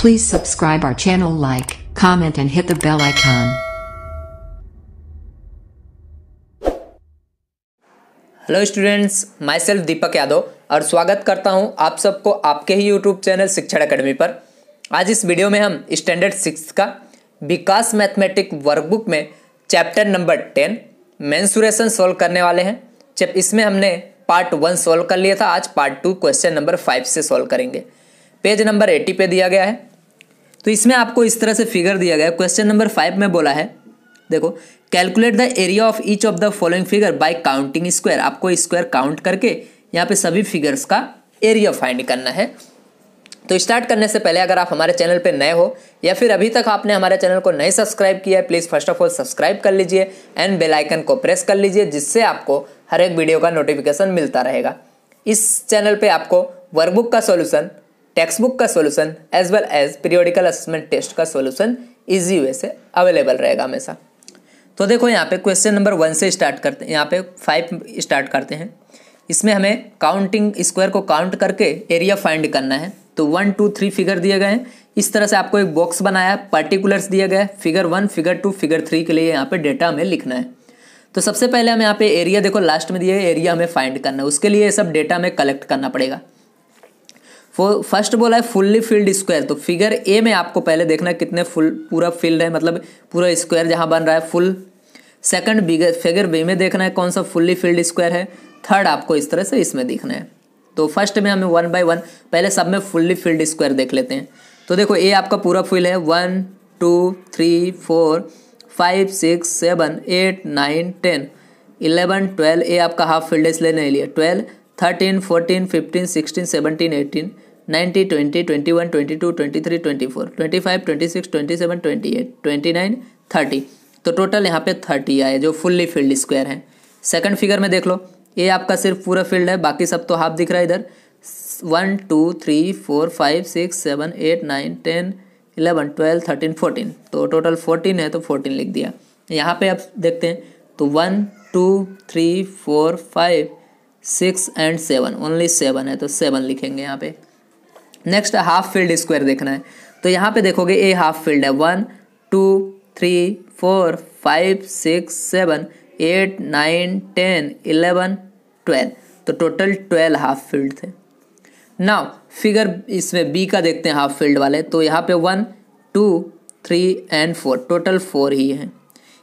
Please subscribe our channel, like, comment and hit the bell icon. Hello students, myself Deepak Yadav और स्वागत करता हूं आप सबको आपके ही यूट्यूब चैनल शिक्षण अकेडमी पर। आज इस वीडियो में हम स्टैंडर्ड 6 का विकास मैथमेटिक वर्कबुक में चैप्टर नंबर 10 मेंसुरेशन सॉल्व करने वाले हैं। जब इसमें हमने पार्ट 1 सॉल्व कर लिया था, आज पार्ट 2 क्वेश्चन नंबर 5 से सॉल्व करेंगे। पेज नंबर 80 पे दिया गया है। तो इसमें आपको इस तरह से फिगर दिया गया है। क्वेश्चन नंबर 5 में बोला है, देखो, calculate the area of each of the following figure by counting square. आपको स्क्वायर काउंट करके यहाँ पे सभी फिगर्स का एरिया फाइंड करना है। तो स्टार्ट करने से पहले अगर आप हमारे चैनल पे नए हो या फिर अभी तक आपने हमारे चैनल को नहीं सब्सक्राइब किया है, please first of all subscribe कर लीजिए एंड बेल आइकन को प्रेस कर लीजिए, जिससे आपको हर एक वीडियो का नोटिफिकेशन मिलता रहेगा। इस चैनल पर आपको वर्कबुक का सोल्यूशन, टेक्स्ट बुक का solution as well as periodical assessment test का सोल्यूशन ईजी वे से अवेलेबल रहेगा हमेशा। तो देखो, यहाँ पे क्वेश्चन नंबर 1 से स्टार्ट करते हैं, यहाँ पे 5 स्टार्ट करते हैं। इसमें हमें काउंटिंग स्क्वायर को काउंट करके एरिया फाइंड करना है। तो 1 2 3 फिगर दिए गए हैं। इस तरह से आपको एक बॉक्स बनाया है, पर्टिकुलर्स दिया गया है, फिगर 1 फिगर 2 फिगर 3 के लिए यहाँ पे डेटा हमें लिखना है। तो सबसे पहले हम यहाँ पे एरिया, देखो लास्ट में दिए एरिया हमें फाइंड करना है। उसके लिए ये सब डेटा हमें कलेक्ट करना पड़ेगा। फर्स्ट बोला है फुल्ली फिल्ड स्क्वायर। तो फिगर ए में आपको पहले देखना है कितने फुल पूरा फिल्ड है, मतलब पूरा स्क्वायर जहां बन रहा है फुल। सेकंड फिगर बी में देखना है कौन सा फुल्ली फिल्ड स्क्वायर है। थर्ड आपको इस तरह से इसमें देखना है। तो फर्स्ट में हमें 1 बाय 1 पहले सब में फुल्ली फिल्ड स्क्वायर देख लेते हैं। तो देखो, ए आपका पूरा फुल है। 1 2 3 4 5 6 7 8 9 10 11 12। ए आपका हाफ फील्ड इसलिए नहीं लिया। 12 13 14 15 16 17 18 19 20 21 22 23 24 25 26 27 28 29 30। तो टोटल यहाँ पे 30 आए जो फुल्ली फिल्ड स्क्वायर हैं। सेकंड फिगर में देख लो, ये आपका सिर्फ पूरा फील्ड है, बाकी सब तो हाफ दिख रहा है इधर। 1 2 3 4 5 6 7 8 9 10 11 12 13 14। तो टोटल 14 है, तो 14 लिख दिया। यहाँ पे आप देखते हैं तो 1 2 3 4 5 6 एंड 7, ओनली 7 है, तो 7 लिखेंगे यहाँ पे। नेक्स्ट हाफ फील्ड स्क्वायर देखना है। तो यहाँ पे देखोगे ए हाफ फील्ड है। 1 2 3 4 5 6 7 8 9 10 11 12। तो टोटल 12 हाफ फील्ड थे। नाउ फिगर इसमें बी का देखते हैं हाफ फील्ड वाले। तो यहाँ पे 1 2 3 एंड 4, टोटल 4 ही हैं।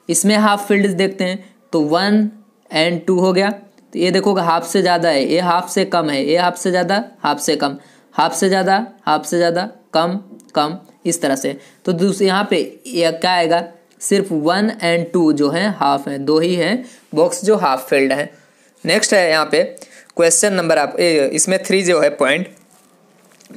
इसमें हाफ फील्ड देखते हैं तो 1 एंड 2 हो गया। तो ये देखोगे हाफ से ज़्यादा है, ये हाफ से कम है, ये हाफ से ज़्यादा, हाफ से कम, हाफ से ज़्यादा, हाफ से ज़्यादा, कम कम, इस तरह से। तो दूसरे यहाँ पे ये क्या आएगा, सिर्फ 1 एंड 2 जो है हाफ है, 2 ही है बॉक्स जो हाफ फील्ड है। नेक्स्ट है यहाँ पे क्वेश्चन नंबर आप इसमें 3 जो है point,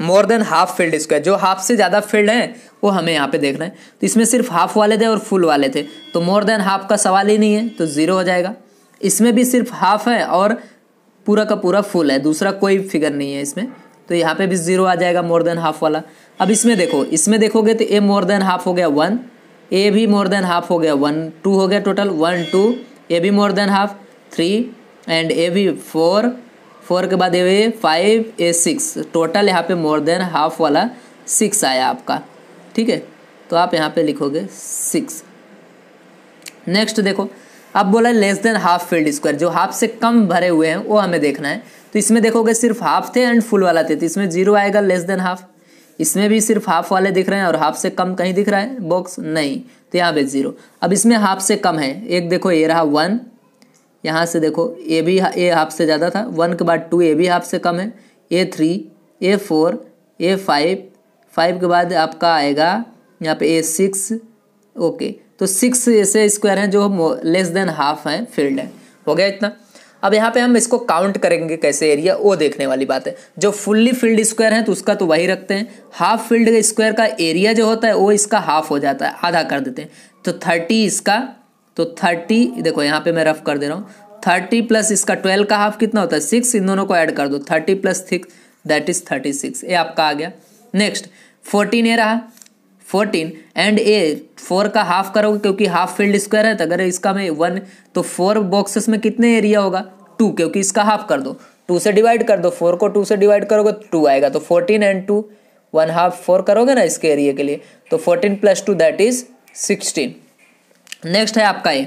more than half field square. जो हाफ से ज़्यादा फील्ड है वो हमें यहाँ पे देखना है। तो इसमें सिर्फ हाफ वाले थे और फुल वाले थे, तो मोर देन हाफ का सवाल ही नहीं है, तो 0 हो जाएगा। इसमें भी सिर्फ हाफ है और पूरा का पूरा फुल है, दूसरा कोई फिगर नहीं है इसमें, तो यहाँ पे भी 0 आ जाएगा मोर देन हाफ वाला। अब इसमें देखो, इसमें देखोगे तो ए मोर देन हाफ हो गया 1, ए भी मोर देन हाफ हो गया 1 2 हो गया टोटल 1 2, ए भी मोर देन हाफ 3 एंड ए भी 4 4 के बाद ए 5 ए 6। टोटल यहाँ पे मोर देन हाफ वाला 6 आया आपका, ठीक है। तो आप यहाँ पे लिखोगे 6। नेक्स्ट देखो, अब बोला less than half field square. जो हाफ से कम भरे हुए हैं वो हमें देखना है। तो इसमें देखोगे सिर्फ हाफ थे एंड फुल वाला थे, तो इसमें 0 आएगा लेस देन हाफ। इसमें भी सिर्फ हाफ वाले दिख रहे हैं और हाफ से कम कहीं दिख रहा है बॉक्स नहीं, तो यहाँ पे 0। अब इसमें हाफ से कम है, एक देखो ये रहा 1, यहाँ से देखो ए भी ए हाफ से ज़्यादा था, 1 के बाद 2 ए भी हाफ से कम है, ए 3 ए 4 ए 5 5 के बाद आपका आएगा यहाँ पे ए 6। ओके, तो 6 ऐसे स्क्वायर हैं जो लेस देन हाफ है फील्ड है। हो गया इतना। अब यहाँ पे हम इसको काउंट करेंगे कैसे एरिया, वो देखने वाली बात है। जो फुल्ली फील्ड स्क्वायर है तो उसका तो वही रखते हैं। हाफ फील्ड स्क्वायर का एरिया जो होता है वो इसका हाफ हो जाता है, आधा कर देते हैं। तो 30 इसका, तो 30 देखो यहाँ पे मैं रफ कर दे रहा हूँ। 30 प्लस इसका 12 का हाफ कितना होता है 6, इन दोनों को ऐड कर दो, 30 प्लस 6 दैट इज 36। ये आपका आ गया। नेक्स्ट 14 ये रहा 14 एंड ए 4 का हाफ करोगे क्योंकि हाफ फील्ड स्क्वायर है, तो अगर इसका में 1 तो 4 बॉक्सेस में कितने एरिया होगा 2, क्योंकि इसका हाफ कर दो, 2 से डिवाइड कर दो, 4 को 2 से डिवाइड करोगे तो 2 आएगा। तो 14 एंड 2 1/2 4 करोगे ना इसके एरिया के लिए, तो 14 + 2 दैट इज 16। नेक्स्ट है आपका ये,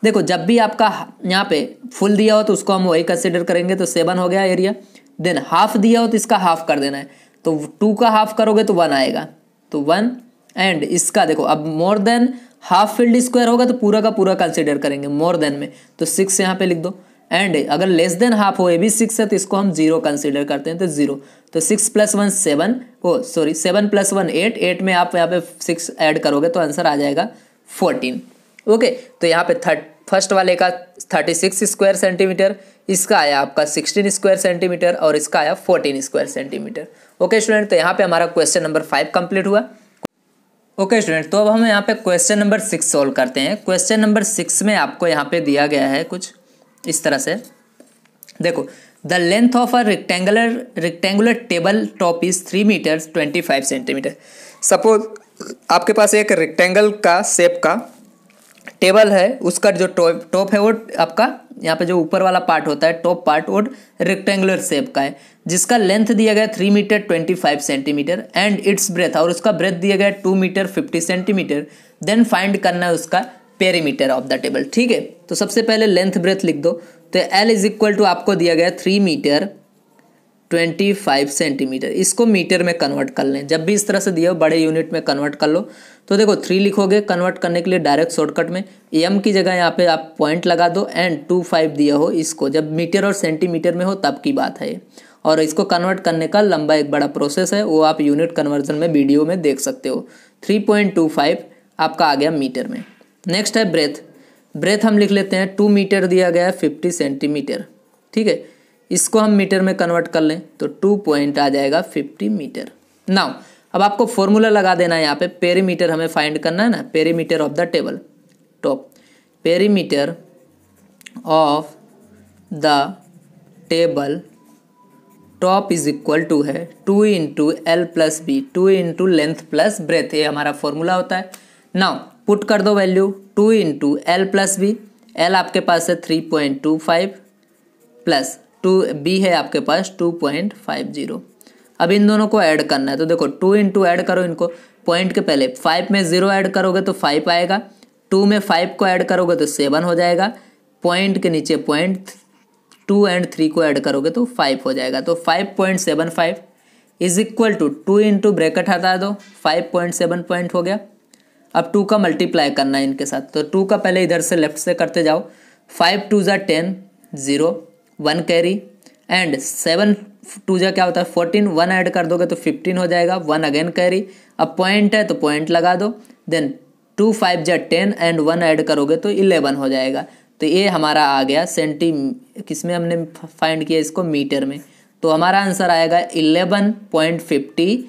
देखो जब भी आपका यहाँ पे फुल दिया हो तो उसको हम वही कंसिडर करेंगे, तो 7 हो गया एरिया। देन हाफ दिया हो तो इसका हाफ कर देना है, तो 2 का हाफ करोगे तो 1 आएगा, तो 1। एंड इसका देखो अब more than half field square होगा तो पूरा का पूरा कंसिडर करेंगे मोर देन में, तो 6 यहाँ पे लिख दो। एंड अगर लेस देन हाफ हो, ये भी 6 है, तो इसको हम 0 कंसिडर करते हैं, तो 0। तो 6 + 1 7, 7 + 1 8, 8 में आप यहाँ पे 6 ऐड करोगे तो आंसर आ जाएगा 14। ओके, तो यहाँ पे फर्स्ट वाले का 36 स्क्वायर सेंटीमीटर, इसका आया आपका 16 स्क्वायर सेंटीमीटर और इसका आया 14 स्क्वायर सेंटीमीटर। ओके स्टूडेंट, तो यहाँ पे हमारा क्वेश्चन नंबर 5 कंप्लीट हुआ। ओके स्टूडेंट, तो अब हम यहाँ पे क्वेश्चन नंबर 6 सॉल्व करते हैं। क्वेश्चन नंबर 6 में आपको यहाँ पे दिया गया है कुछ इस तरह से, देखो the length of a rectangular table top is 3 meters 25 centimeter. Suppose आपके पास एक रेक्टेंगल का शेप का टेबल है, उसका जो टॉप है वो आपका यहाँ पे जो ऊपर वाला पार्ट होता है टॉप पार्ट वो रेक्टेंगुलर शेप का है, जिसका लेंथ दिया गया 3 meter 25 centimeter and its breadth, और उसका ब्रेथ दिया गया 2 मीटर 50 सेंटीमीटर। देन फाइंड करना है उसका पेरीमीटर ऑफ द टेबल। ठीक है, तो सबसे पहले लेंथ ब्रेथ लिख दो, तो L = आपको दिया गया 3 मीटर 25 सेंटीमीटर, इसको मीटर में कन्वर्ट कर लें। जब भी इस तरह से दिया हो बड़े यूनिट में कन्वर्ट कर लो, तो देखो 3 लिखोगे कन्वर्ट करने के लिए डायरेक्ट शॉर्टकट में, m की जगह यहाँ पे आप पॉइंट लगा दो एंड 25 दिया हो, इसको जब मीटर और सेंटीमीटर में हो तब की बात है ये। और इसको कन्वर्ट करने का लंबा एक बड़ा प्रोसेस है, वो आप यूनिट कन्वर्जन में वीडियो में देख सकते हो। 3.25 आपका आ गया मीटर में। नेक्स्ट है ब्रेथ हम लिख लेते हैं 2 मीटर दिया गया है 50 सेंटीमीटर। ठीक है, इसको हम मीटर में कन्वर्ट कर लें तो 2 पॉइंट आ जाएगा 50 मीटर। नाउ अब आपको फॉर्मूला लगा देना है यहाँ पे, पेरीमीटर हमें फाइंड करना है ना, perimeter of the table top, perimeter of the table top is equal to है 2 × L + B, 2 × length plus breadth, ये हमारा फॉर्मूला होता है। नाउ पुट कर दो वैल्यू 2 × L + B, L आपके पास है 3.25 प्लस 2 B है आपके पास 2.50। अब इन दोनों को ऐड करना है, तो देखो 2 × ऐड करो इनको, पॉइंट के पहले 5 में 0 ऐड करोगे तो 5 आएगा, 2 में 5 को ऐड करोगे तो 7 हो जाएगा, पॉइंट के नीचे पॉइंट 2 एंड 3 को ऐड करोगे तो 5 हो जाएगा, तो 5.75 इज इक्वल टू 2 × ब्रैकेट हटा दो 5.7 पॉइंट हो गया। अब 2 का मल्टीप्लाई करना है इनके साथ, तो 2 का पहले इधर से लेफ्ट से करते जाओ, 5 2 = 10, 0 1 कैरी एंड 7 2 क्या होता है 14, 1 ऐड कर दोगे तो 15 हो जाएगा, 1 अगेन कैरी। अब पॉइंट है तो पॉइंट लगा दो, देन 2 5 = 10 एंड 1 ऐड करोगे तो 11 हो जाएगा। तो ये हमारा आ गया किसमें हमने फाइंड किया इसको, मीटर में, तो हमारा आंसर आएगा 11.50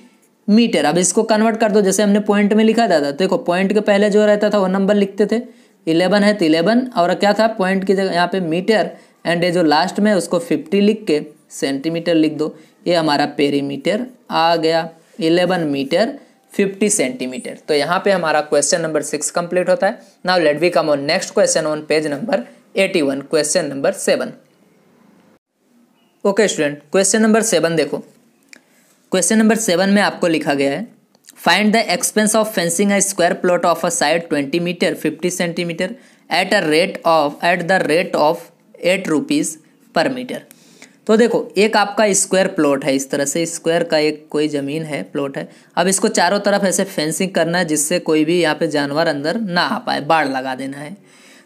मीटर। अब इसको कन्वर्ट कर दो जैसे हमने पॉइंट में लिखा था, देखो पॉइंट के पहले जो रहता था वो नंबर लिखते थे, 11 है तो 11, और क्या था पॉइंट की जगह यहाँ पे मीटर, एंड ये जो लास्ट में उसको 50 लिख के सेंटीमीटर लिख दो, ये हमारा पेरीमीटर आ गया 11 मीटर 50 सेंटीमीटर। तो यहाँ पे हमारा क्वेश्चन नंबर 6 कंप्लीट होता है। Now let we come on next question on page number 81, question number 7। Okay student, question number 7 देखो, क्वेश्चन नंबर 7 में आपको लिखा गया है find the expense of fencing a square plot of a side 20 meter 50 centimeter at the rate of 8 rupees per meter. तो देखो एक आपका स्क्वायर प्लॉट है, इस तरह से स्क्वायर का एक कोई ज़मीन है, प्लॉट है। अब इसको चारों तरफ ऐसे फेंसिंग करना है जिससे कोई भी यहाँ पे जानवर अंदर ना आ पाए, बाड़ लगा देना है।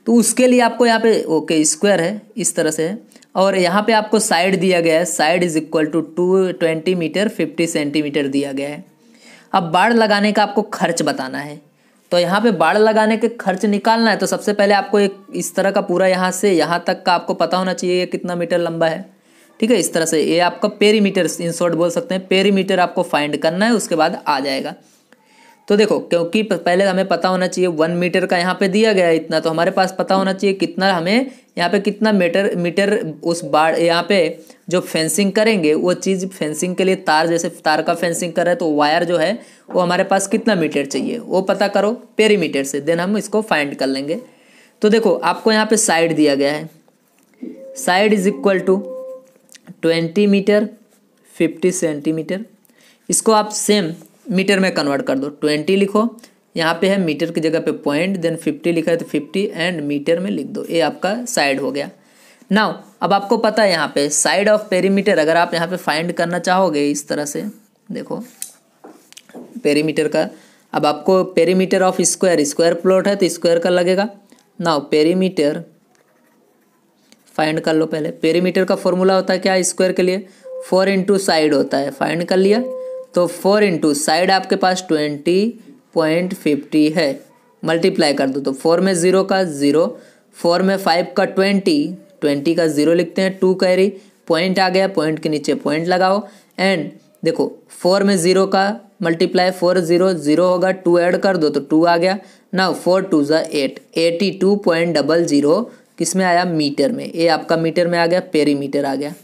तो उसके लिए आपको यहाँ पे ओके स्क्वायर है इस तरह से है, और यहाँ पे आपको साइड दिया गया है, side is equal to 20 meter 50 centimeter दिया गया है। अब बाड़ लगाने का आपको खर्च बताना है, तो यहाँ पे बाड़ लगाने के खर्च निकालना है, तो सबसे पहले आपको एक इस तरह का पूरा यहाँ से यहाँ तक का आपको पता होना चाहिए ये कितना मीटर लंबा है। ठीक है, इस तरह से ये आपका पेरीमीटर इन शॉर्ट बोल सकते हैं, पेरीमीटर आपको फाइंड करना है, उसके बाद आ जाएगा। तो देखो क्योंकि पहले हमें पता होना चाहिए 1 मीटर का यहाँ पे दिया गया है इतना, तो हमारे पास पता होना चाहिए कितना हमें यहाँ पे कितना मीटर उस बाड़ यहाँ पे जो फेंसिंग करेंगे वो चीज़ फेंसिंग के लिए तार, जैसे तार का फेंसिंग कर रहे हैं तो वायर जो है वो हमारे पास कितना मीटर चाहिए वो पता करो पेरीमीटर से, देन हम इसको फाइंड कर लेंगे। तो देखो आपको यहाँ पे साइड दिया गया है, side is equal to 20 meter 50 centimeter, इसको आप सेम मीटर में कन्वर्ट कर दो। 20 लिखो, यहाँ पे है मीटर की जगह पे पॉइंट, देन 50 लिखा है तो 50 एंड मीटर में लिख दो। ये आपका साइड हो गया। नाउ अब आपको पता है यहाँ पे साइड ऑफ पेरीमीटर अगर आप यहाँ पे फाइंड करना चाहोगे इस तरह से, देखो पेरीमीटर का, अब आपको perimeter of square, square plot है तो स्क्वायर का लगेगा। नाउ पेरीमीटर फाइंड कर लो। पहले पेरीमीटर का फॉर्मूला होता है क्या स्क्वायर के लिए, 4 इंटू साइड होता है। फाइंड कर लिया तो 4 इंटू साइड आपके पास 20.50 है, मल्टीप्लाई कर दो तो 4 में 0 का 0, 4 में 5 का 20 का 0 लिखते हैं, 2 कैरी, पॉइंट आ गया, पॉइंट के नीचे पॉइंट लगाओ एंड देखो 4 में 0 का मल्टीप्लाई 4 0 0 होगा, 2 ऐड कर दो तो 2 आ गया। नाउ 4 2 ज़ा 8, 82.00 किस में आया, मीटर में। ये आपका मीटर में आ गया, पेरीमीटर आ गया।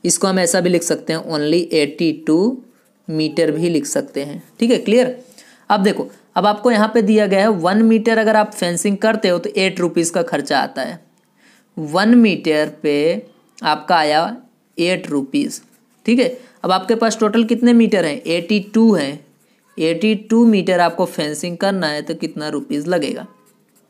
इसको हम ऐसा भी लिख सकते हैं, ओनली 82 मीटर भी लिख सकते हैं। ठीक है, क्लियर। अब देखो, अब आपको यहाँ पे दिया गया है 1 मीटर अगर आप फेंसिंग करते हो तो 8 रुपीज़ का खर्चा आता है। 1 मीटर पे आपका आया 8 रुपीज़। ठीक है, अब आपके पास टोटल कितने मीटर हैं, 82 हैं। 82 मीटर आपको फेंसिंग करना है तो कितना रुपीज़ लगेगा,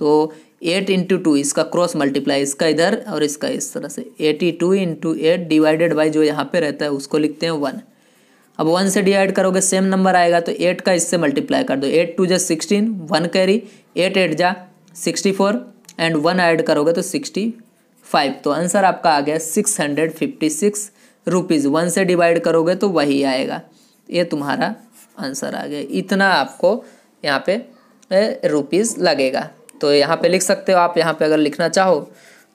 तो 8 इंटू 2, इसका क्रॉस मल्टीप्लाई, इसका इधर और इसका इस तरह से, 82 इंटू 8 डिवाइडेड बाई जो यहाँ पे रहता है उसको लिखते हैं 1। अब 1 से डिवाइड करोगे सेम नंबर आएगा तो 8 का इससे मल्टीप्लाई कर दो, 8 2 जा 16, 1 कैरी, 8 8 जा 64 एंड 1 ऐड करोगे तो 65। तो आंसर आपका आ गया 656 रुपीज़। 1 से डिवाइड करोगे तो वही आएगा, ये तुम्हारा आंसर आ गया। इतना आपको यहाँ पे रुपीज़ लगेगा। तो यहाँ पे लिख सकते हो आप, यहाँ पे अगर लिखना चाहो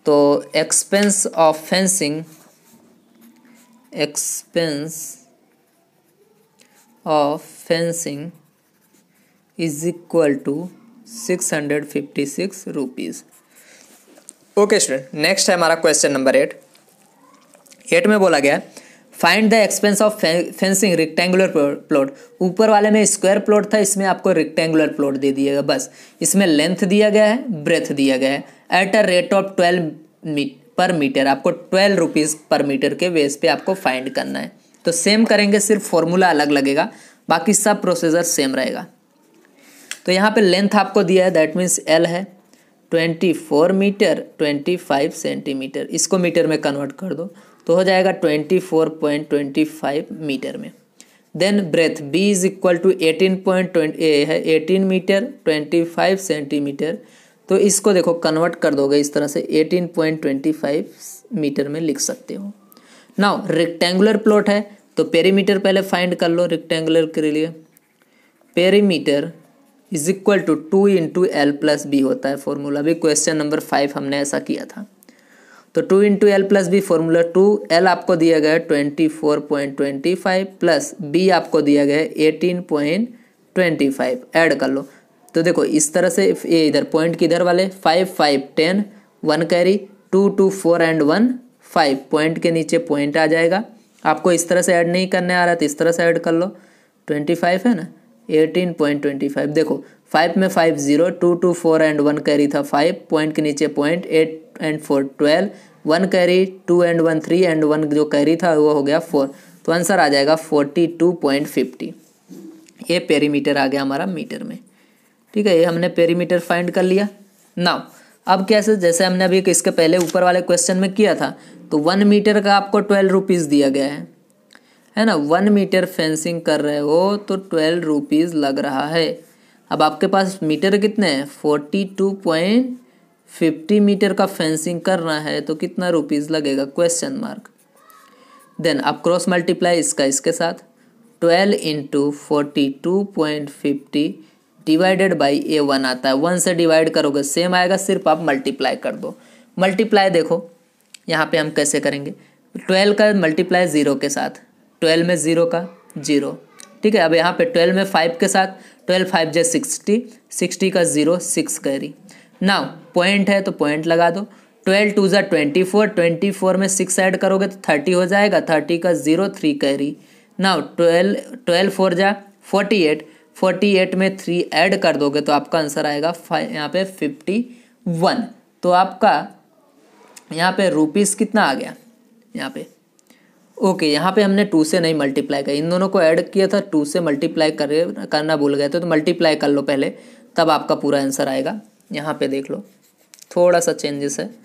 तो expense of fencing, expense of fencing is equal to 656 rupees. Okay student, next है हमारा क्वेश्चन नंबर 8 में बोला गया find the expense of fencing rectangular plot. ऊपर वाले में स्क्वायर प्लॉट था, इसमें आपको रेक्टेंगुलर प्लॉट दे दिएगा बस। इसमें लेंथ दिया गया है, ब्रेथ दिया गया है, एट अ रेट ऑफ 12 पर मीटर। आपको 12 रुपीज़ पर मीटर के बेस पे आपको फाइंड करना है। तो सेम करेंगे, सिर्फ फॉर्मूला अलग लगेगा, बाकी सब प्रोसीजर सेम रहेगा। तो यहाँ पे लेंथ आपको दिया है, दैट मीन्स एल है 24 मीटर 25 सेंटीमीटर। इसको मीटर में कन्वर्ट कर दो तो हो जाएगा 24.25 मीटर में। Then breadth B is equal to 18 meter 25 centimeter. तो इसको देखो कन्वर्ट कर दोगे इस तरह से, 18.25 मीटर में लिख सकते हो। नाउ रेक्टेंगुलर प्लॉट है तो पेरीमीटर पहले फाइंड कर लो। रेक्टेंगुलर के लिए perimeter is equal to 2 into L plus B होता है फॉर्मूला, भी क्वेश्चन नंबर 5 हमने ऐसा किया था। तो 2 into L plus B formula, 2 L आपको दिया गया है 24.25 प्लस बी आपको दिया गया है 18.25, ऐड कर लो। तो देखो इस तरह से, ये इधर पॉइंट की इधर वाले 5 5 10, 1 कैरी, 2 2 4 एंड 1 5, पॉइंट के नीचे पॉइंट आ जाएगा। आपको इस तरह से ऐड नहीं करने आ रहा तो इस तरह से ऐड कर लो, 25 है ना, 18.25। देखो 5 में 5 0, 2 2 4 एंड 1 कैरी था 5, पॉइंट के नीचे point, 8 and 4 12, 1 carry, 2 and 1 3 and 1 जो कैरी था वो हो गया 4। तो आंसर आ जाएगा 42.50। ये पेरीमीटर आ गया हमारा मीटर में। ठीक है, ये हमने पेरीमीटर फाइंड कर लिया। नाउ अब कैसे, जैसे हमने अभी इसके पहले ऊपर वाले क्वेश्चन में किया था, तो 1 मीटर का आपको 12 रुपीज़ दिया गया है ना। 1 मीटर फेंसिंग कर रहे हो तो 12 रुपीज़ लग रहा है। अब आपके पास मीटर कितने हैं, 42.50 मीटर का फेंसिंग करना है तो कितना रुपीज़ लगेगा, क्वेश्चन मार्क। देन आप क्रॉस मल्टीप्लाई इसका इसके साथ, 12 इंटू 42.50 डिवाइडेड बाई A1 आता है। 1 से डिवाइड करोगे सेम आएगा, सिर्फ आप मल्टीप्लाई कर दो। मल्टीप्लाई देखो यहाँ पे हम कैसे करेंगे, 12 का मल्टीप्लाई 0 के साथ, 12 में 0 का 0। ठीक है, अब यहाँ पे 12 में 5 के साथ, 12 5 जा 60, 60 का 0 6 कैरी। नाउ पॉइंट है तो पॉइंट लगा दो, 12 2 जा 24, 24 में 6 ऐड करोगे तो 30 हो जाएगा, 30 का 0 3 कैरी। नाउ 12 4 जा 48, 48 में 3 ऐड कर दोगे तो आपका आंसर आएगा यहाँ पे 51। तो आपका यहाँ पे रुपीज़ कितना आ गया, यहाँ पे ओके, यहाँ पे हमने 2 से नहीं मल्टीप्लाई किया, इन दोनों को ऐड किया था, 2 से मल्टीप्लाई करना भूल गए थे, तो मल्टीप्लाई कर लो पहले, तब आपका पूरा आंसर आएगा। यहाँ पे देख लो थोड़ा सा चेंजेस है।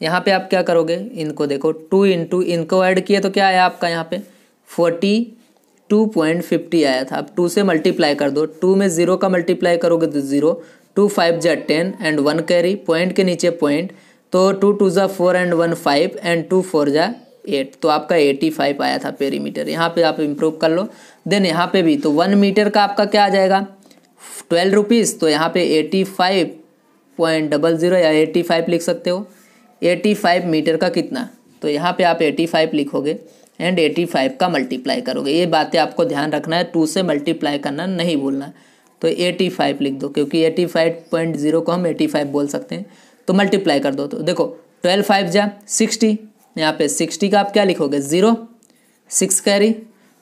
यहाँ पे आप क्या करोगे, इनको देखो 2 इंटू इनको ऐड किए तो क्या आया आपका यहाँ पे 42.50 आया था। अब 2 से मल्टीप्लाई कर दो, 2 में 0 का मल्टीप्लाई करोगे तो 0, 2 5 जा 10 एंड 1 कैरी, पॉइंट के नीचे पॉइंट, तो 2 2 जा 4 एंड 1 5 एंड 2 4 जा 8, तो आपका 85 आया था पेरीमीटर। यहाँ पे आप इम्प्रूव कर लो। देन यहाँ पे भी तो 1 मीटर का आपका क्या आ जाएगा 12 रुपीज़, तो यहाँ पे 85.00 या 85 लिख सकते हो। 85 मीटर का कितना, तो यहाँ पे आप 85 लिखोगे एंड 85 का मल्टीप्लाई करोगे। ये बातें आपको ध्यान रखना है, 2 से मल्टीप्लाई करना नहीं भूलना। तो 85 लिख दो, क्योंकि 85.0 को हम 85 बोल सकते हैं। तो मल्टीप्लाई कर दो, तो देखो 12 5 जा 60, यहाँ पे 60 का आप क्या लिखोगे 0, 6 कैरी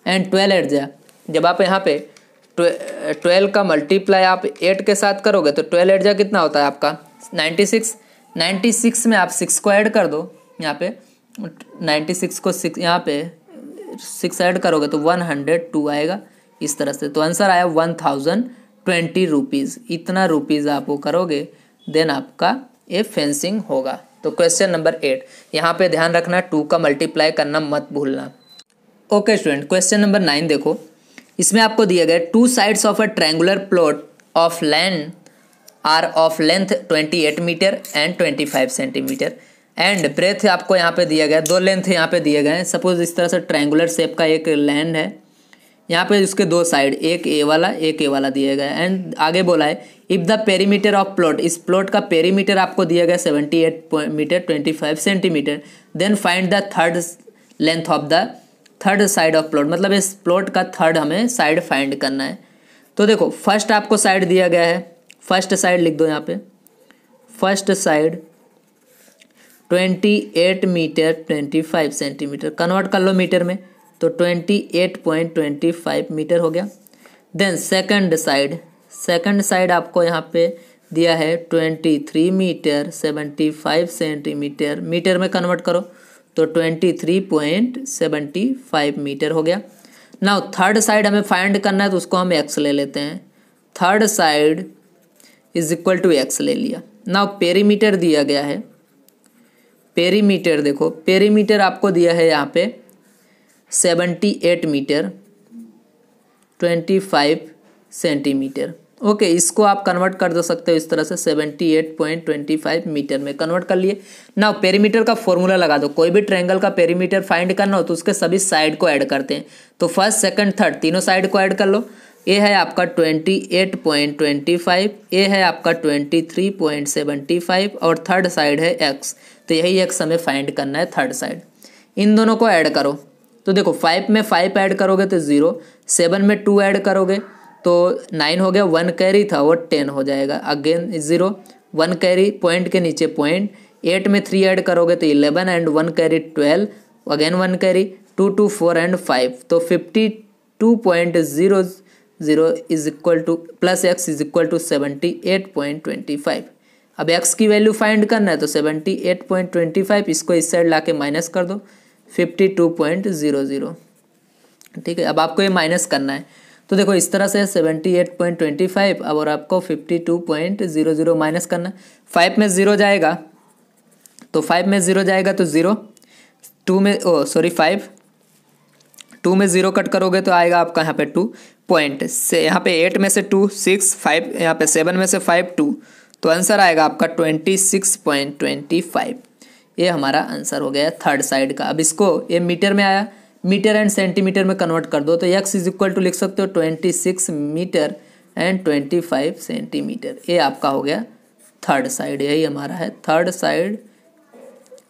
एंड 12 8 जा, जब आप यहाँ पे 12 का मल्टीप्लाई आप 8 के साथ करोगे तो 12 8 जा कितना होता है आपका 96। 96 में आप 6 को ऐड कर दो, यहाँ पे 96 को 6 यहाँ पे 6 ऐड करोगे तो 102 आएगा इस तरह से। तो आंसर आया 1020 रुपीज़। इतना रुपीज़ आप वो करोगे देन आपका ये फेंसिंग होगा। तो क्वेश्चन नंबर 8, यहाँ पे ध्यान रखना 2 का मल्टीप्लाई करना मत भूलना। ओके स्टूडेंट, क्वेश्चन नंबर 9 देखो, इसमें आपको दिया गया 2 sides of a triangular plot of land are of length 28 meter and 25 centimeter and breadth आपको यहाँ पे दिया गया, 2 लेंथ यहाँ पे दिए गए हैं। सपोज इस तरह से ट्रायंगुलर शेप का एक लैंड है, यहाँ पे उसके 2 साइड, एक ए वाला एक ए वाला दिया गया है। एंड आगे बोला है if the perimeter of plot, इस प्लॉट का पेरीमीटर आपको दिया गया 78 meter 25 centimeter, then find the third length of the third side of plot, मतलब इस प्लॉट का थर्ड हमें साइड फाइंड करना है। तो देखो फर्स्ट आपको साइड दिया गया है, फर्स्ट साइड लिख दो यहाँ पे, first side 28 meter 25 centimeter, convert कर लो मीटर में, तो 28.25 मीटर हो गया। देन सेकंड साइड आपको यहाँ पे दिया है 23 मीटर 75 सेंटीमीटर, मीटर में कन्वर्ट करो तो 23.75 मीटर हो गया। नाउ थर्ड साइड हमें फाइंड करना है, तो उसको हम एक्स ले लेते हैं, third side is equal to X ले लिया। नाउ पेरीमीटर दिया गया है, पेरीमीटर देखो, पेरीमीटर आपको दिया है यहाँ पे 78 मीटर 25 सेंटीमीटर। ओके, इसको आप कन्वर्ट कर दो सकते हो इस तरह से, 78.25 मीटर में कन्वर्ट कर लिए। नाउ पेरीमीटर का फॉर्मूला लगा दो, कोई भी ट्रायंगल का पेरीमीटर फाइंड करना हो तो उसके सभी साइड को ऐड करते हैं, तो फर्स्ट सेकंड थर्ड तीनों साइड को ऐड कर लो। ये है आपका 28.25, ये है आपका 23.75 और थर्ड साइड है एक्स, तो यही एक्स हमें फाइंड करना है थर्ड साइड। इन दोनों को ऐड करो, तो देखो 5 में 5 ऐड करोगे तो 0, 7 में 2 ऐड करोगे तो 9 हो गया, 1 कैरी था वो 10 हो जाएगा, अगेन 0, 1 कैरी पॉइंट के नीचे पॉइंट, 8 में 3 ऐड करोगे तो 11 and 1 carry 12, again 1 carry, 2 2 4 and 5, तो 52.00 is equal to plus X is equal to 78.25। अब एक्स की वैल्यू फाइंड करना है तो 78.25, इसको इस साइड लाके माइनस कर दो 52.00, ठीक है। अब आपको ये माइनस करना है, तो देखो इस तरह से 78.25 अब और आपको 52.00 माइनस करना है। 5 में 0 जाएगा तो 5 में 0 जाएगा तो 0, 2 में 2 में 0 कट करोगे तो आएगा आपका यहाँ पे 2 पॉइंट से, यहाँ पे 8 में से 2 6, 5 यहाँ पे 7 में से 5 2, तो आंसर आएगा आपका 26.25। ये हमारा आंसर हो गया थर्ड साइड का। अब इसको ये मीटर में आया, मीटर एंड सेंटीमीटर में कन्वर्ट कर दो, तो एक्स इज इक्वल टू लिख सकते हो 26 मीटर एंड 25 सेंटीमीटर। ये आपका हो गया थर्ड साइड, यही हमारा है थर्ड साइड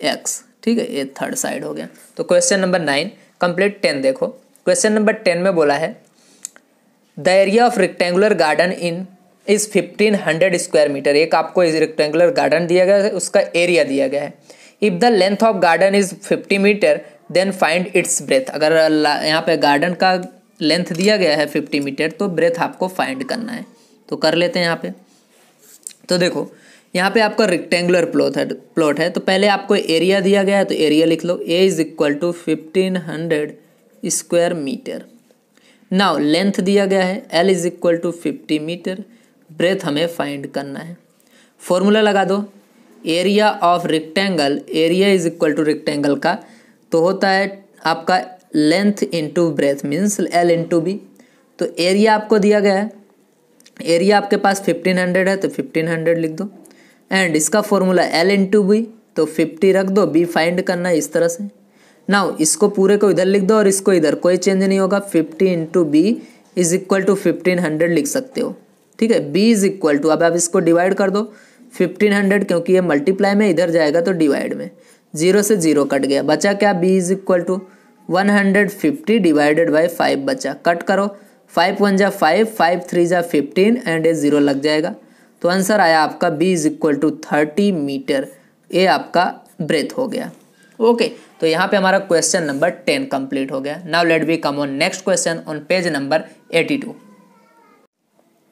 एक्स, ठीक है, ये थर्ड साइड हो गया। तो क्वेश्चन नंबर 9 कंप्लीट। 10 देखो, क्वेश्चन नंबर 10 में बोला है the area of rectangular garden in is 1500 square meter. एक आपको रेक्टेंगुलर गार्डन दिया गया है, उसका एरिया दिया गया है। If the length of garden is 50 meter then find its breadth. अगर यहाँ पे गार्डन का लेंथ दिया गया है 50 मीटर तो ब्रेथ आपको फाइंड करना है, तो कर लेते हैं यहाँ पे। तो देखो यहाँ पे आपका रेक्टेंगुलर प्लॉट है तो पहले आपको एरिया दिया गया है तो एरिया लिख लो, A is equal to 1500 square metre. Now length दिया गया है, L is equal to 50 metre, breadth हमें फाइंड करना है। फॉर्मूला लगा दो, area of rectangle, area is equal to rectangle का तो होता है आपका length into breadth means L into B. तो एरिया आपको दिया गया है, एरिया आपके पास 1500 है तो 1500 लिख दो, एंड इसका फॉर्मूला एल इंटू बी तो 50 रख दो, बी फाइंड करना है इस तरह से। नाउ इसको पूरे को इधर लिख दो और इसको इधर, कोई चेंज नहीं होगा, 50 into B is equal to 1500 लिख सकते हो, ठीक है। बी इज इक्वल टू, अब आप इसको डिवाइड कर दो 1500 क्योंकि ये मल्टीप्लाई में इधर जाएगा तो डिवाइड में, 0 से 0 कट गया, बचा क्या, B is equal to 150 divided by 5 बचा, कट करो, 5 1 जा 5, 5 3 जा 15 एंड ये 0 लग जाएगा। तो आंसर आया आपका B is equal to 30 meter, ये आपका ब्रेथ हो गया। ओके तो यहाँ पे हमारा क्वेश्चन नंबर 10 कंप्लीट हो गया। Now let we come on next question on page number 82।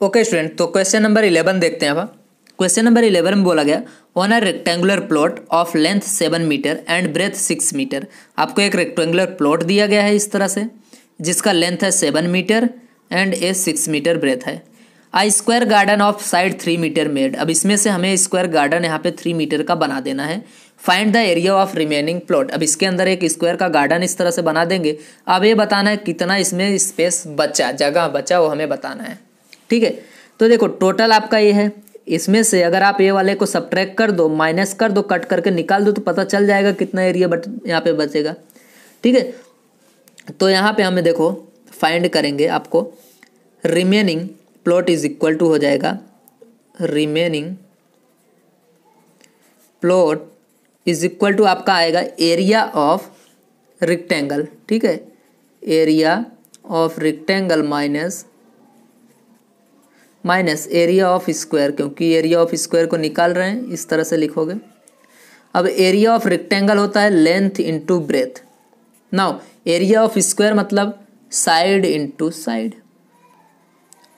Okay student, तो क्वेश्चन नंबर 11 देखते हैं। अब क्वेश्चन नंबर 11 में बोला गया on a rectangular plot of length 7 metre and breadth 6 meter. आपको एक रेक्टेंगुलर प्लॉट दिया गया है इस तरह से, जिसका लेंथ है 7 metre and a 6 metre breadth है। A square garden of side 3 metre made. अब इसमें से हमें स्क्वायर गार्डन यहाँ पे 3 मीटर का बना देना है। Find the area of remaining plot. अब इसके अंदर एक स्क्वायर का गार्डन इस तरह से बना देंगे। अब ये बताना है कितना इसमें स्पेस बचा, जगह बचा, वो हमें बताना है, ठीक है। तो देखो टोटल आपका ये है, इसमें से अगर आप ये वाले को सब्ट्रैक्ट कर दो, माइनस कर दो, कट करके निकाल दो तो पता चल जाएगा कितना एरिया यहाँ पे बचेगा, ठीक है। तो यहाँ पे हमें देखो फाइंड करेंगे, आपको remaining plot is equal to हो जाएगा, remaining plot is equal to आपका आएगा एरिया ऑफ रेक्टेंगल, ठीक है, area of rectangle minus area of square, क्योंकि एरिया ऑफ स्क्वायर को निकाल रहे हैं इस तरह से लिखोगे। अब एरिया ऑफ रेक्टेंगल होता है length into breath. Now area of square मतलब साइड इंटू साइड,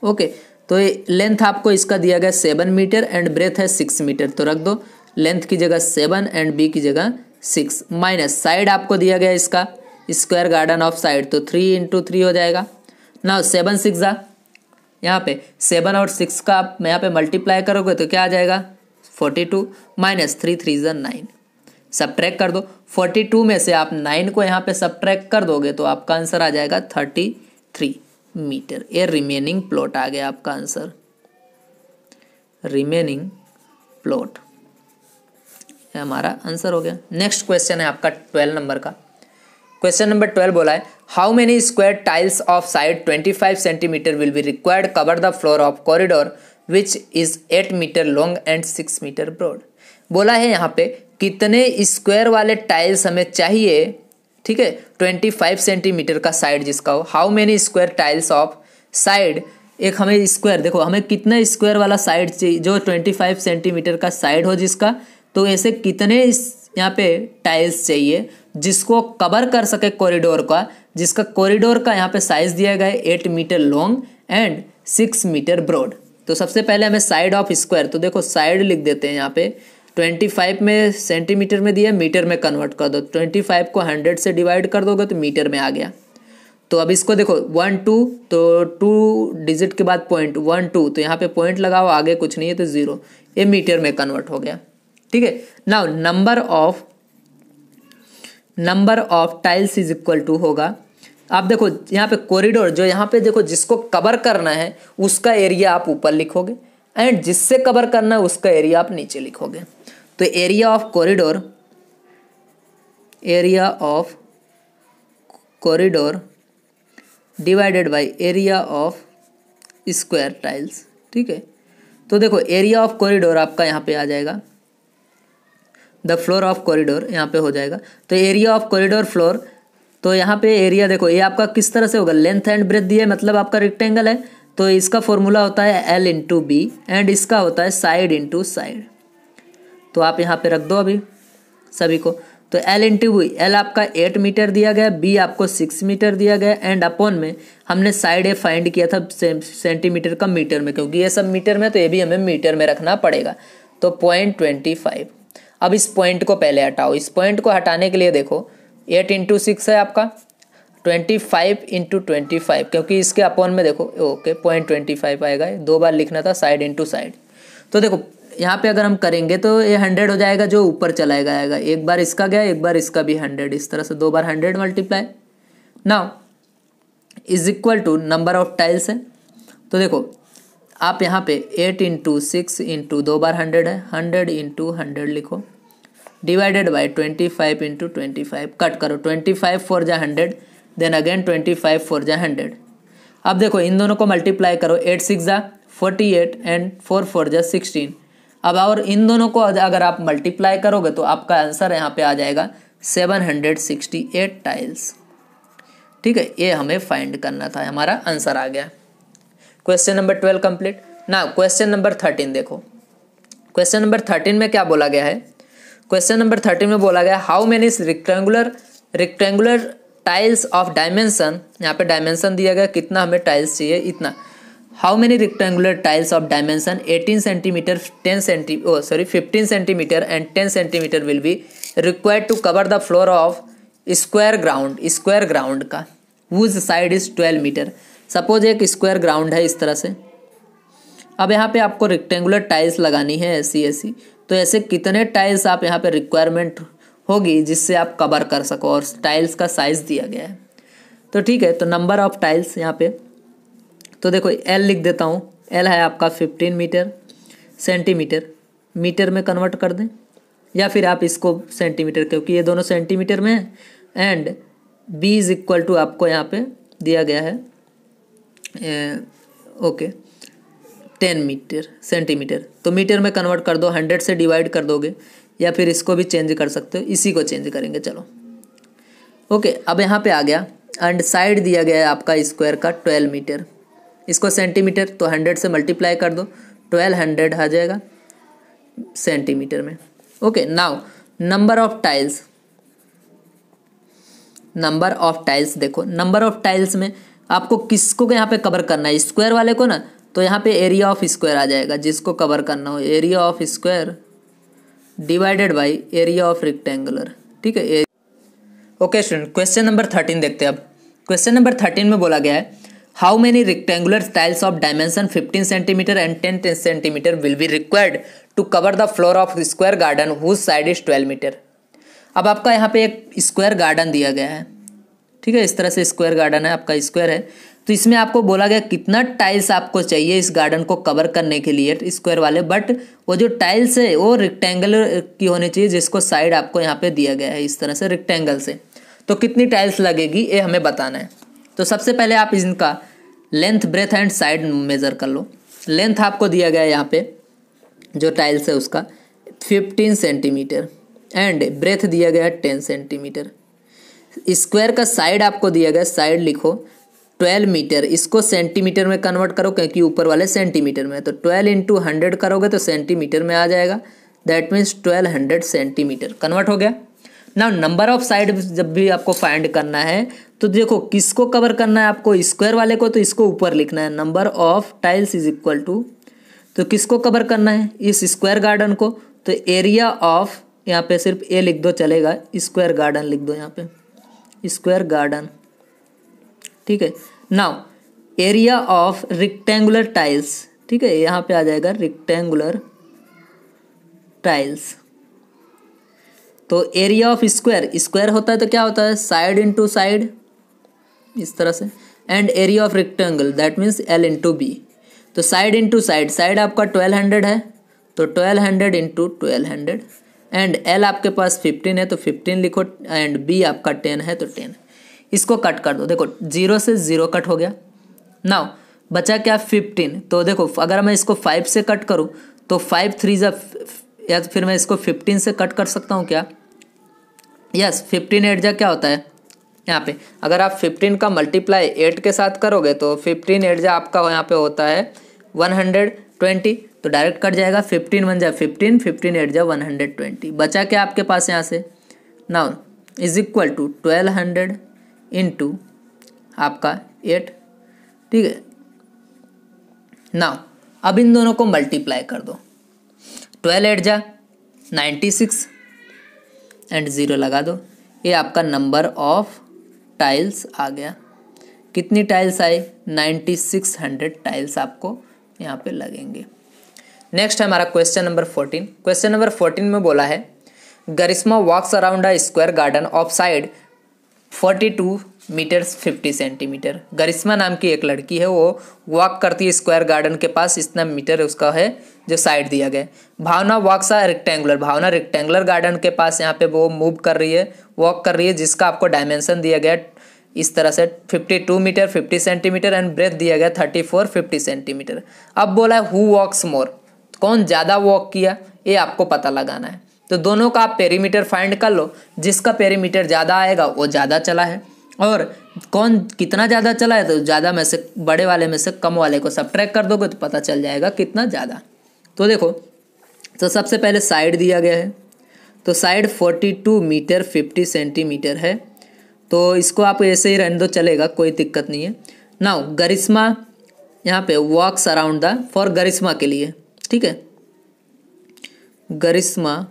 ओके। तो लेंथ आपको इसका दिया गया 7 मीटर एंड ब्रेथ है 6 मीटर, तो रख दो लेंथ की जगह 7 एंड बी की जगह 6, माइनस साइड आपको दिया गया इसका स्क्वायर गार्डन ऑफ साइड, तो 3 इंटू 3 हो जाएगा। नाउ 7 6 जा, यहाँ पे 7 और 6 का आप यहाँ पे मल्टीप्लाई करोगे तो क्या आ जाएगा 42, माइनस 3 3 जा 9, सब्ट्रैक्ट कर दो। 42 में से आप 9 को यहाँ पे सब्ट्रैक्ट कर दोगे तो आपका आंसर आ जाएगा 33 मीटर। ये रिमेनिंग प्लॉट आ गया आपका आंसर, रिमेनिंग प्लॉट हमारा आंसर हो गया। नेक्स्ट क्वेश्चन है आपका 12 नंबर का। क्वेश्चन नंबर 12 बोला है how many square tiles of side 25 centimeter will be required cover the floor of corridor which is 8 meter long and 6 meter broad. बोला है यहाँ पे कितने स्क्वायर वाले टाइल्स हमें चाहिए, ठीक है, 25 सेंटीमीटर का साइड जिसका हो। How many square tiles of side, एक हमें स्क्वायर, देखो हमें कितना स्क्वायर वाला साइड चाहिए जो 25 सेंटीमीटर का साइड हो जिसका, तो ऐसे कितने यहाँ पे टाइल्स चाहिए जिसको कवर कर सके कॉरिडोर का, जिसका कॉरिडोर का यहाँ पे साइज दिया गया है 8 meter long and 6 meter broad. तो सबसे पहले हमें साइड ऑफ स्क्वायर, तो देखो साइड लिख देते हैं यहाँ पे, 25 में सेंटीमीटर में दिया, मीटर में कन्वर्ट कर दो, 25 को 100 से डिवाइड कर दोगे तो मीटर में आ गया। तो अब इसको देखो 1 2, तो 2 डिजिट के बाद पॉइंट 1 2, तो यहाँ पे पॉइंट लगाओ, आगे कुछ नहीं है तो 0, ये मीटर में कन्वर्ट हो गया, ठीक है। Now number of tiles is equal to होगा, आप देखो यहाँ पे कॉरिडोर जो यहाँ पे देखो जिसको कवर करना है उसका एरिया आप ऊपर लिखोगे एंड जिससे कवर करना है उसका एरिया आप नीचे लिखोगे। तो area of corridor divided by area of square tiles, ठीक है। तो देखो एरिया ऑफ कॉरिडोर आपका यहाँ पे आ जाएगा, द फ्लोर ऑफ कॉरिडोर यहाँ पे हो जाएगा। तो एरिया ऑफ कॉरिडोर फ्लोर, तो यहाँ पे एरिया देखो ये आपका किस तरह से होगा, लेंथ एंड ब्रेथ दिया मतलब आपका रेक्टेंगल है, तो इसका फॉर्मूला होता है L इंटू बी एंड इसका होता है साइड इंटू साइड। तो आप यहाँ पे रख दो अभी सभी को, तो L इंटू बी, L आपका 8 मीटर दिया गया, B आपको 6 मीटर दिया गया एंड अपॉन में हमने साइड ए फाइंड किया था सेंटीमीटर का मीटर में, क्योंकि ये सब मीटर में तो ये भी हमें मीटर में रखना पड़ेगा। तो 0.25। अब इस पॉइंट को पहले हटाओ। इस पॉइंट को हटाने के लिए देखो 8 इंटू 6 है आपका 25 इंटू 25, क्योंकि इसके अपॉन में देखो ओके 0.25 आएगा। 2 बार लिखना था साइड इंटू साइड। तो देखो यहाँ पे अगर हम करेंगे तो ये 100 हो जाएगा, जो ऊपर चला आएगा। एक बार इसका गया, एक बार इसका भी 100, इस तरह से 2 बार 100 multiply. Now is equal to number of tiles है। तो देखो आप यहाँ पे 8 इंटू 6 इंटू 2 बार 100 है, 100 इंटू 100 लिखो, डिवाइडेड बाई 25 इंटू 25। कट करो, 25 फोर जा 100, देन अगेन 25 फोर जा 100। अब देखो इन दोनों को मल्टीप्लाई करो, 8 6 जा 48 एंड 4 4 जा 16। अब और इन दोनों को अगर आप मल्टीप्लाई करोगे तो आपका आंसर यहाँ पे आ जाएगा 768 टाइल्स। ठीक है, ये हमें फाइंड करना था, हमारा आंसर आ गया। Question number 12 complete. ना क्वेश्चन नंबर 13 देखो। क्वेश्चन नंबर 13 में क्या बोला गया है? क्वेश्चन नंबर 13 में बोला गया how many rectangular tiles of dimension, यहाँ पे डायमेंशन दिया गया कितना हमें टाइल्स चाहिए, इतना। How many rectangular tiles of dimension 18 centimetre 15 centimetre and 10 centimetre will be required to cover the floor of square ground का whose side is 12 metre. Suppose एक स्क्वायर ग्राउंड है इस तरह से। अब यहाँ पे आपको रेक्टेंगुलर टाइल्स लगानी है ऐसी, तो ऐसे कितने टाइल्स आप यहाँ पे रिक्वायरमेंट होगी जिससे आप कवर कर सको, और टाइल्स का साइज दिया गया है। तो ठीक है, तो नंबर ऑफ टाइल्स यहाँ पे तो देखो एल लिख देता हूँ। एल है आपका 15 मीटर, सेंटीमीटर मीटर में कन्वर्ट कर दें, या फिर आप इसको सेंटीमीटर, क्योंकि ये दोनों सेंटीमीटर में है। And B is equal to आपको यहाँ पे दिया गया है ओके 10 मीटर सेंटीमीटर, तो मीटर में कन्वर्ट कर दो, 100 से डिवाइड कर दोगे, या फिर इसको भी चेंज कर सकते हो, इसी को चेंज करेंगे। चलो ओके, अब यहाँ पे आ गया। एंड साइड दिया गया है आपका स्क्वायर का 12 मीटर, इसको सेंटीमीटर, तो 100 से मल्टीप्लाई कर दो, 1200 आ जाएगा सेंटीमीटर में। Okay, now number of tiles देखो। नंबर ऑफ टाइल्स में आपको किसको यहाँ पे कवर करना है, स्क्वायर वाले को ना, तो यहाँ पे एरिया ऑफ स्क्वायर आ जाएगा, जिसको कवर करना हो area of square divided by area of rectangular. ठीक है, ओके स्टूडेंट, क्वेश्चन नंबर 13 देखते हैं। अब क्वेश्चन नंबर 13 में बोला गया है how many rectangular tiles of dimension 15 centimetre and 10 centimetre will be required to cover the floor of square garden whose side is 12 meter. अब आपका यहाँ पे एक स्क्वायर गार्डन दिया गया है। ठीक है, इस तरह से स्क्वायर गार्डन है, आपका स्क्वायर है। तो इसमें आपको बोला गया कितना टाइल्स आपको चाहिए इस गार्डन को कवर करने के लिए, स्क्वायर वाले, बट वो जो टाइल्स है वो रेक्टेंगुलर की होनी चाहिए, जिसको साइड आपको यहाँ पे दिया गया है इस तरह से रेक्टेंगल से। तो कितनी टाइल्स लगेगी ये हमें बताना है। तो सबसे पहले आप इनका length, breadth and side measure कर लो। लेंथ आपको दिया गया है यहाँ पे जो टाइल्स है उसका 15 सेंटीमीटर एंड ब्रेथ दिया गया है 10 सेंटीमीटर। स्क्वायर का साइड आपको दिया गया, साइड लिखो 12 मीटर, इसको सेंटीमीटर में कन्वर्ट करो क्योंकि ऊपर वाले सेंटीमीटर में है। तो 12 इंटू 100 करोगे तो सेंटीमीटर में आ जाएगा, दैट मीन्स 1200 सेंटीमीटर कन्वर्ट हो गया। ना नंबर ऑफ साइड जब भी आपको फाइंड करना है तो देखो किसको कवर करना है आपको, स्क्वायर वाले को, तो इसको ऊपर लिखना है। Number of tiles is equal to, तो किसको कवर करना है इस स्क्वायर गार्डन को, तो एरिया ऑफ, यहाँ पे सिर्फ ए लिख दो चलेगा, स्क्वायर गार्डन लिख दो यहाँ पे, स्क्वायर गार्डन। ठीक है, now area of rectangular tiles. ठीक है, यहाँ पे आ जाएगा रेक्टेंगुलर टाइल्स। तो एरिया ऑफ स्क्वायर, स्क्वायर होता है तो क्या होता है साइड इंटू साइड इस तरह से, and area of rectangle that means L into B. तो साइड इंटू साइड, साइड आपका 1200 है तो 1200 इंटू 1200, एंड एल आपके पास 15 है तो 15 लिखो, एंड बी आपका 10 है तो 10। इसको कट कर दो, देखो 0 से 0 कट हो गया। नाउ बचा क्या 15, तो देखो अगर मैं इसको 5 से कट करूँ तो 5 3 जा, या फिर मैं इसको 15 से कट कर सकता हूँ क्या, यस 15 8 जा क्या होता है यहाँ पे, अगर आप 15 का मल्टीप्लाई 8 के साथ करोगे तो 15 8 जा आपका यहाँ पे होता है 120, तो डायरेक्ट कट जाएगा, 15 1 जा 15, 15 8 जा 120। बचा क्या आपके पास यहाँ से, now is equal to 1200 into आपका 8। ठीक है, नाउ अब इन दोनों को मल्टीप्लाई कर दो। 12 8 जा 96 एंड 0 लगा दो। ये आपका नंबर ऑफ टाइल्स आ गया। कितनी टाइल्स आई? 9600 टाइल्स आपको यहाँ पे लगेंगे। नेक्स्ट है हमारा क्वेश्चन नंबर 14। क्वेश्चन नंबर 14 में बोला है Garishma walks around a square garden of side 42 metres 50 centimetre. Garishma नाम की एक लड़की है, वो वॉक करती है स्क्वायर गार्डन के पास, इतना मीटर उसका है जो साइड दिया गया है। भावना वॉक्स आ रेक्टेंगुलर, भावना रेक्टेंगुलर गार्डन के पास यहाँ पे वो मूव कर रही है, वॉक कर रही है, जिसका आपको डायमेंशन दिया गया इस तरह से 52 मीटर 50 सेंटीमीटर एंड ब्रेथ दिया गया 34 50 सेंटीमीटर। अब बोला है हु वॉक्स मोर, कौन ज़्यादा वॉक किया, ये आपको पता लगाना है। तो दोनों का आप पेरीमीटर फाइंड कर लो, जिसका पेरीमीटर ज़्यादा आएगा वो ज़्यादा चला है, और कौन कितना ज़्यादा चला है तो ज़्यादा में से बड़े वाले में से कम वाले को सब्ट्रैक्ट कर दोगे तो पता चल जाएगा कितना ज़्यादा। तो देखो, तो सबसे पहले साइड दिया गया है, तो साइड 42 मीटर 50 सेंटीमीटर है, तो इसको आप ऐसे ही रहने दो, चलेगा, कोई दिक्कत नहीं है। नाउ गरिश्मा यहाँ पे वॉक्स अराउंड द, फॉर गरिश्मा के लिए, ठीक है, गरिश्मा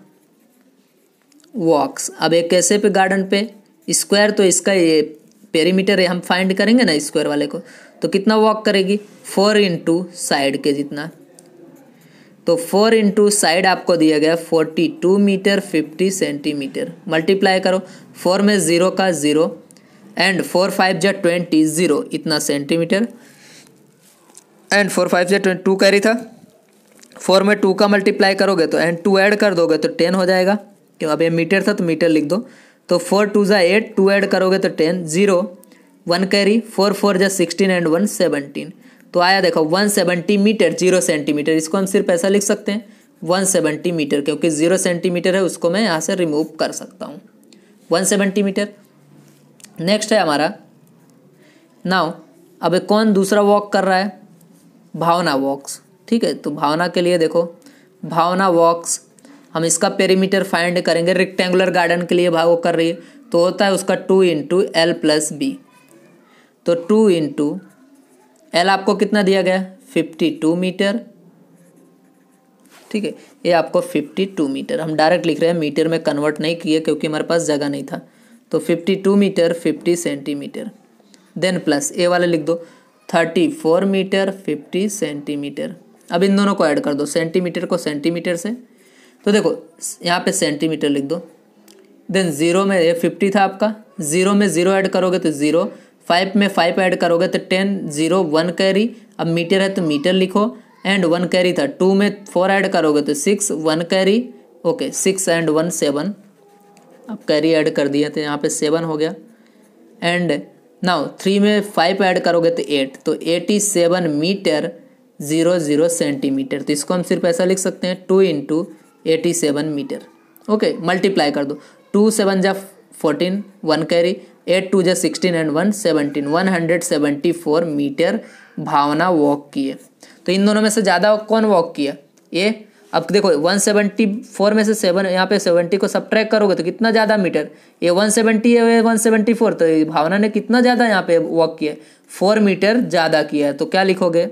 वॉक्स। अब एक कैसे पे गार्डन पे स्क्वायर, तो इसका ये पेरीमीटर है, हम फाइंड करेंगे ना स्क्वायर वाले को, तो कितना वॉक करेगी 4 इंटू साइड के जितना, तो 4 इंटू साइड आपको दिया गया 42 मीटर 50 सेंटीमीटर। मल्टीप्लाई करो, 4 में 0 का 0 एंड 4 5 जा 20 0 इतना सेंटीमीटर एंड 4 5 जा 2 कैरी था, 4 में 2 का मल्टीप्लाई करोगे तो एंड 2 ऐड कर दोगे तो 10 हो जाएगा, क्यों अब ये मीटर था तो मीटर लिख दो। तो 4 2 जा 8, 2 ऐड करोगे तो 10 0 1 कैरी, 4 4 जा 16 एंड 1 17, तो आया देखो 170 मीटर 0 सेंटीमीटर। इसको हम सिर्फ ऐसा लिख सकते हैं 170 मीटर, क्योंकि 0 सेंटीमीटर है उसको मैं यहाँ से रिमूव कर सकता हूँ, 170 मीटर। नेक्स्ट है हमारा, नाउ अब कौन दूसरा वॉक कर रहा है? भावना वॉक्स, ठीक है। तो भावना के लिए देखो, भावना वॉक्स, हम इसका पेरीमीटर फाइंड करेंगे। रेक्टेंगुलर गार्डन के लिए वो कर रही है, तो होता है उसका 2 इंटू एल प्लस बी, तो 2 इंटू एल आपको कितना दिया गया 52 मीटर, ठीक है, ये आपको 52 मीटर, हम डायरेक्ट लिख रहे हैं, मीटर में कन्वर्ट नहीं किए क्योंकि हमारे पास जगह नहीं था। तो 52 मीटर 50 सेंटीमीटर, देन प्लस ए वाले लिख दो 34 मीटर 50 सेंटीमीटर। अब इन दोनों को ऐड कर दो, सेंटीमीटर को सेंटीमीटर से, तो देखो यहाँ पे सेंटीमीटर लिख दो, देन 0 में ये 50 था आपका, 0 में 0 ऐड करोगे तो 0, 5 में 5 ऐड करोगे तो 10 0 1 कैरी, अब मीटर है तो मीटर लिखो, एंड 1 कैरी था, 2 में 4 ऐड करोगे तो 6 1 कैरी, ओके 6 एंड 1 7, अब कैरी ऐड कर दिया तो यहाँ पे 7 हो गया, एंड नाउ 3 में 5 ऐड करोगे तो 8, तो 87 मीटर 00 सेंटीमीटर। तो इसको हम सिर्फ ऐसा लिख सकते हैं 2 इंटू 87 मीटर, ओके। मल्टीप्लाई कर दो, 2 7 जा 14 1 कैरी, 8 2 जा 16 एंड 1 17, 174 मीटर भावना वॉक किए। तो इन दोनों में से ज़्यादा कौन वॉक किया? ये। अब देखो 174 में से 7 यहाँ पे 70 को सब्ट्रैक्ट करोगे तो कितना ज़्यादा मीटर, ये 170 है 174, तो भावना ने कितना ज़्यादा यहाँ पे वॉक किया, 4 मीटर ज़्यादा किया है। तो क्या लिखोगे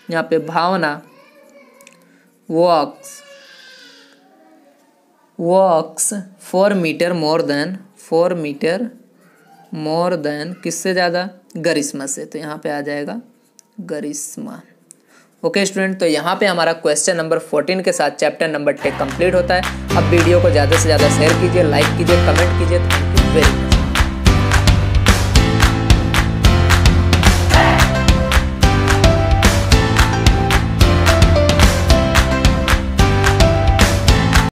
यहाँ पे, Bhavna walks 4 meter more than, 4 meter more than किससे ज़्यादा? गरिश्मा से, तो यहाँ पे आ जाएगा गरिश्मा। ओके स्टूडेंट, तो यहाँ पे हमारा क्वेश्चन नंबर 14 के साथ चैप्टर नंबर 10 कंप्लीट होता है। अब वीडियो को ज़्यादा से ज़्यादा शेयर कीजिए, लाइक कीजिए, कमेंट कीजिए। Thank you very much.